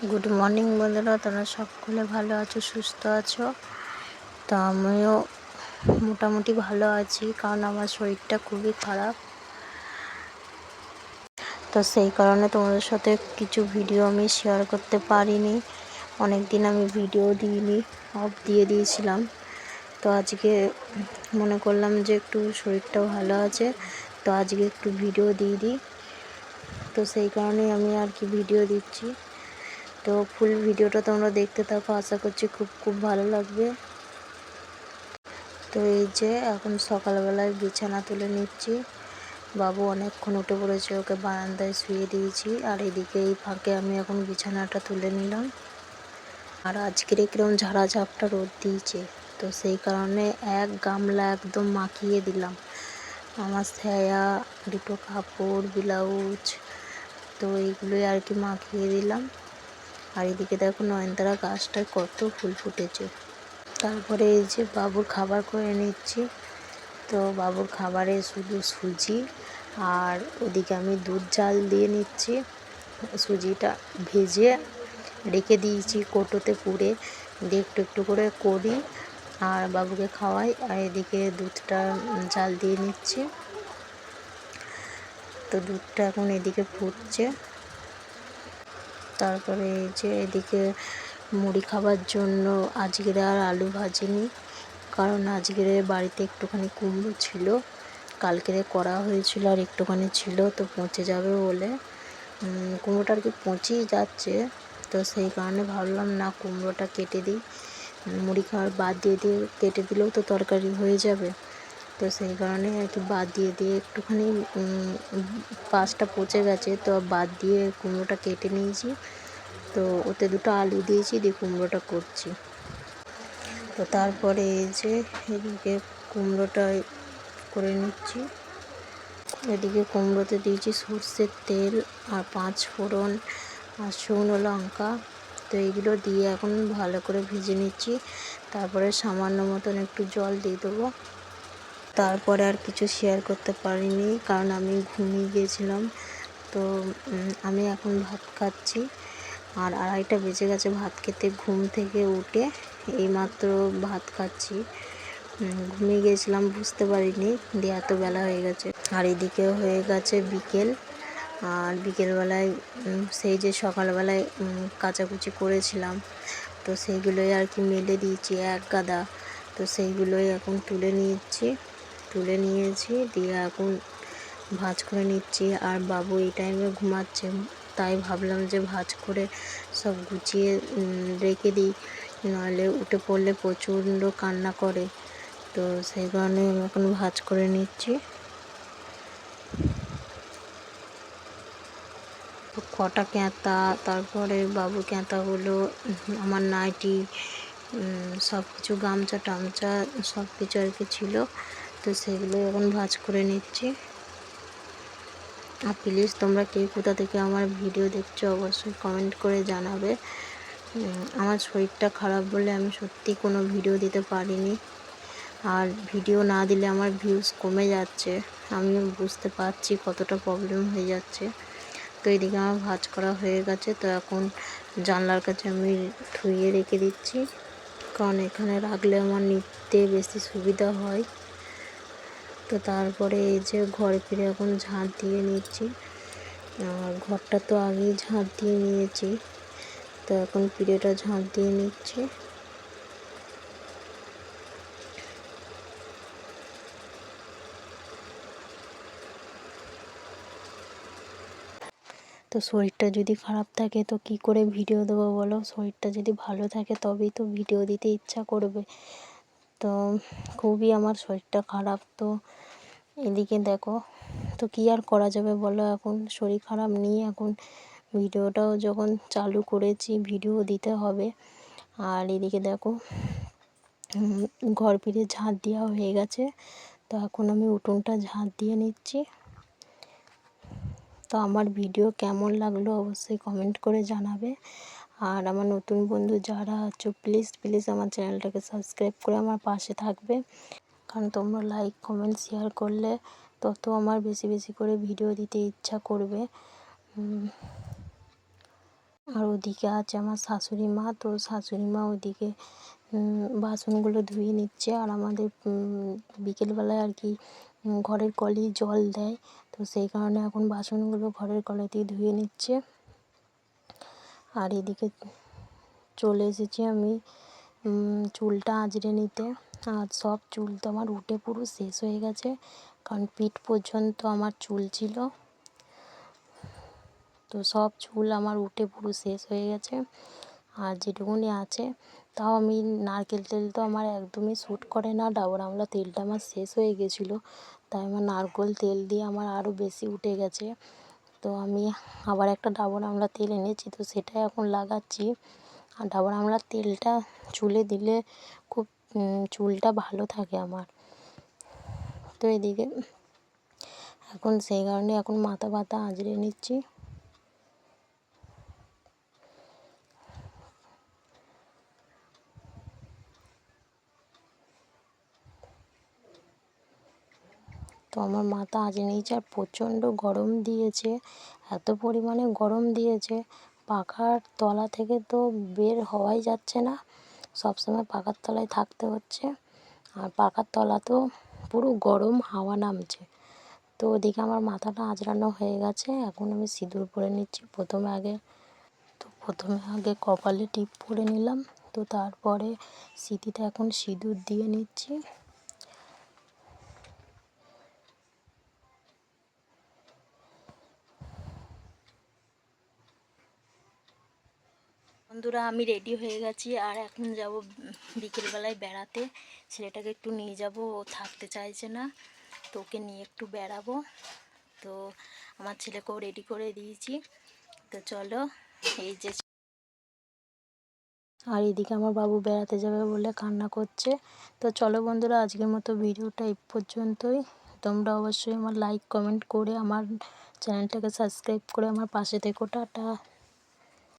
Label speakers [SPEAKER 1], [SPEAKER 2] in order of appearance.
[SPEAKER 1] Good morning বন্ধুরা, তোমরা সকলে ভালো আছো, সুস্থ আছো? তো আমিও মোটামুটি ভালো আছি, কারণ আমার শরীরটা খুবই খারাপ। তো সেই কারণে তোমাদের সাথে কিছু ভিডিও আমি শেয়ার করতে পারিনি। অনেক দিন আমি ভিডিও দিইনি, অফ দিয়ে দিয়েছিলাম। তো আজকে মনে করলাম যে একটু শরীরটাও ভালো আছে, তো আজকে একটু ভিডিও দিয়ে দিই। তো সেই কারণেই আমি আর কি ভিডিও দিচ্ছি। তো ফুল ভিডিওটা তোমরা দেখতে থাকো, আশা করছি খুব ভালো লাগবে। তো এই যে এখন সকালবেলায় বিছানা তুলে নিচ্ছি। বাবু অনেকক্ষণ উঠে পড়েছে, ওকে বারান্দায় শুয়ে দিয়েছি, আর এদিকে এই ফাঁকে আমি এখন বিছানাটা তুলে নিলাম। আর আজকের কিরম ঝাড়া ঝাপটা রোদ দিয়েছে, তো সেই কারণে এক গামলা একদম মাখিয়ে দিলাম আমার সায়া, দুটো কাপড়, ব্লাউজ, তো এইগুলোই আর কি মাখিয়ে দিলাম। আর এদিকে দেখো নয়নতারা গাছটায় কত ফুল ফুটেছে। তারপরে এই যে বাবুর খাবার করে নিচ্ছি। তো বাবুর খাবারে শুধু সুজি, আর ওদিকে আমি দুধ জাল দিয়ে নিচ্ছি। সুজিটা ভেজে রেখে দিয়েছি কৌটোতে পুরে, দিয়ে একটু একটু করে করি আর বাবুকে খাওয়াই। আর এদিকে দুধটা জাল দিয়ে নিচ্ছি। তো দুধটা এখন এদিকে ফুটছে। তারপরে এই যে এদিকে মুড়ি খাবার জন্য আজকের আর আলু ভাজিনি, কারণ আজকের বাড়িতে একটুখানি কুমড়ো ছিল, কালকেরে করা হয়েছিল আর একটুখানি ছিল, তো পচে যাবে বলে কুমড়োটা আর কি পচেই যাচ্ছে। তো সেই কারণে ভাবলাম না, কুমড়োটা কেটে দিই, মুড়ি খাওয়ার বাদ দিয়ে কেটে দিলেও তো তরকারি হয়ে যাবে। তো সেই কারণে আর কি বাদ দিয়ে একটুখানি পাশটা পচে গেছে, তো বাদ দিয়ে কুমড়োটা কেটে নিয়েছি। তো ওতে দুটো আলু দিয়েছি, দিয়ে কুমড়োটা করছি। তো তারপরে এই যে এদিকে কুমড়োটা করে নিচ্ছি। এদিকে কুমড়োতে দিয়েছি সর্ষের তেল আর 5 ফোড়ন আর শুকনো লঙ্কা। তো এইগুলো দিয়ে এখন ভালো করে ভেজে নিচ্ছি। তারপরে সামান্য মতন একটু জল দিয়ে দেবো। তারপরে আর কিছু শেয়ার করতে পারিনি, কারণ আমি ঘুমিয়ে গিয়েছিলাম। তো আমি এখন ভাত খাচ্ছি, আর 2:30টা বেজে গেছে ভাত খেতে। ঘুম থেকে উঠে এইমাত্র ভাত খাচ্ছি। ঘুমিয়ে গিয়েছিলাম, বুঝতে পারিনি, দিয়ে এত বেলা হয়ে গেছে। আর এদিকে হয়ে গেছে বিকেল। আর বিকেলবেলায় সেই যে সকালবেলায় কাচাকুচি করেছিলাম, তো সেইগুলোই আর কি মেলে দিয়েছি এক গাদা। তো সেইগুলোই এখন তুলে নিয়েছি, দিয়ে এখন ভাঁজ করে নিচ্ছি। আর বাবু এই টাইমে ঘুমাচ্ছে, তাই ভাবলাম যে ভাঁজ করে সব গুছিয়ে রেখে দিই, নাহলে উঠে পড়লে প্রচণ্ড কান্না করে। তো সেই কারণে আমি এখন ভাঁজ করে নিচ্ছি। কটা ক্যাঁতা, তারপরে বাবুর ক্যাঁতাগুলো, আমার নাইটি, সব কিছু গামছা টামছা সব কিছু আর কি ছিল, তো সেগুলো এখন ভাঁজ করে নিচ্ছি। আর প্লিজ তোমরা কে কোথা থেকে আমার ভিডিও দেখছো অবশ্যই কমেন্ট করে জানাবে। আমার শরীরটা খারাপ বলে আমি সত্যি কোনো ভিডিও দিতে পারিনি, আর ভিডিও না দিলে আমার ভিউজ কমে যাচ্ছে। আমিও বুঝতে পারছি কতটা প্রবলেম হয়ে যাচ্ছে। তো এদিকে আমার ভাঁজ করা হয়ে গেছে, তো এখন জানলার কাছে আমি ধুয়ে রেখে দিচ্ছি, কারণ এখানে রাখলে আমার নিতে বেশি সুবিধা হয়। তো তারপরে এই যে ঘরে ফিরে এখন ঝাঁট দিয়ে নিচ্ছি। আর ঘরটা তো আগেই ঝাঁট দিয়ে নিয়েছি, তো এখন পিঠেটা ঝাঁট দিয়ে নিচ্ছি। তো শরীরটা যদি খারাপ থাকে তো কি করে ভিডিও দেবো বলো? শরীরটা যদি ভালো থাকে তবেই তো ভিডিও দিতে ইচ্ছা করবে। তো খুবই আমার শরীরটা খারাপ। তো এদিকে দেখো, তো কী আর করা যাবে বলো, এখন শরীর খারাপ নিয়ে এখন ভিডিওটাও যখন চালু করেছি ভিডিও দিতে হবে। আর এদিকে দেখো ঘর ফিরে ঝাঁট দেওয়া হয়ে গেছে, তো এখন আমি উঠোনটা ঝাঁট দিয়ে নিচ্ছি। তো আমার ভিডিও কেমন লাগলো অবশ্যই কমেন্ট করে জানাবে। আর আমার নতুন বন্ধু যারা আছো প্লিজ আমার চ্যানেলটাকে সাবস্ক্রাইব করে আমার পাশে থাকবে, কারণ তোমরা লাইক কমেন্ট শেয়ার করলে তত আমার বেশি করে ভিডিও দিতে ইচ্ছা করবে। আর ওদিকে আছে আমার শাশুড়ি মা, তো শাশুড়ি মা ওদিকে বাসনগুলো ধুয়ে নিচ্ছে। আর আমাদের বিকেলবেলায় আর কি ঘরের কলেই জল দেয়, তো সেই কারণে এখন বাসনগুলো ঘরের কলেতেই ধুয়ে নিচ্ছে। আর এদিকে চলে এসেছি আমি চুলটা আঁচড়ে নিতে। আর সব চুল তো আমার উঠে পুরো শেষ হয়ে গেছে, কারণ পিঠ পর্যন্ত আমার চুল ছিল, তো সব চুল আমার উঠে পুরো শেষ হয়ে গেছে। আর যেটুকুনি আছে তাও আমি নারকেল তেল তো আমার একদমই শ্যুট করে না, ডাবর আমলা তেলটা আমার শেষ হয়ে গেছিলো, তাই আমার নারকেল তেল দিয়ে আমার আরও বেশি উঠে গেছে। তো আমি আবার একটা ডাবর আমলা তেল এনেছি, তো সেটা এখন লাগাচ্ছি। আর ডাবর আমলার তেলটা চুলে দিলে খুব চুলটা ভালো থাকে আমার। তো এদিকে এখন সেই কারণে এখন মাথা ব্যথা আঁচড়ে নিচ্ছি। তো আমার মাথা আঁচড়ে নিয়েছে। আর প্রচণ্ড গরম দিয়েছে, এত পরিমাণে গরম দিয়েছে, পাখার তলা থেকে তো বের হওয়াই যাচ্ছে না, সবসময় পাখার তলায় থাকতে হচ্ছে। আর পাখার তলাতেও পুরো গরম হাওয়া নামছে। তো ওদিকে আমার মাথাটা আঁচড়ানো হয়ে গেছে, এখন আমি সিঁদুর পরে নিচ্ছি। প্রথমে আগে কপালে টিপ পরে নিলাম, তো তারপরে সিঁথিতে এখন সিঁদুর দিয়ে নিচ্ছি। বন্ধুরা, আমি রেডি হয়ে গেছি, আর এখন যাব বিকেলবেলায় বেড়াতে। ছেলেটাকে একটু নিয়ে যাব, ও থাকতে চাইছে না, তো ওকে নিয়ে একটু বেড়াবো। তো আমার ছেলেকেও রেডি করে দিয়েছি, তো চলো। এই যে, আর এদিকে আমার বাবু বেড়াতে যাবে বলে কান্না করছে। তো চলো বন্ধুরা, আজকের মতো ভিডিওটা এই পর্যন্তই। তোমরা অবশ্যই আমার লাইক কমেন্ট করে আমার চ্যানেলটাকে সাবস্ক্রাইব করে আমার পাশে থেকো। টাটা।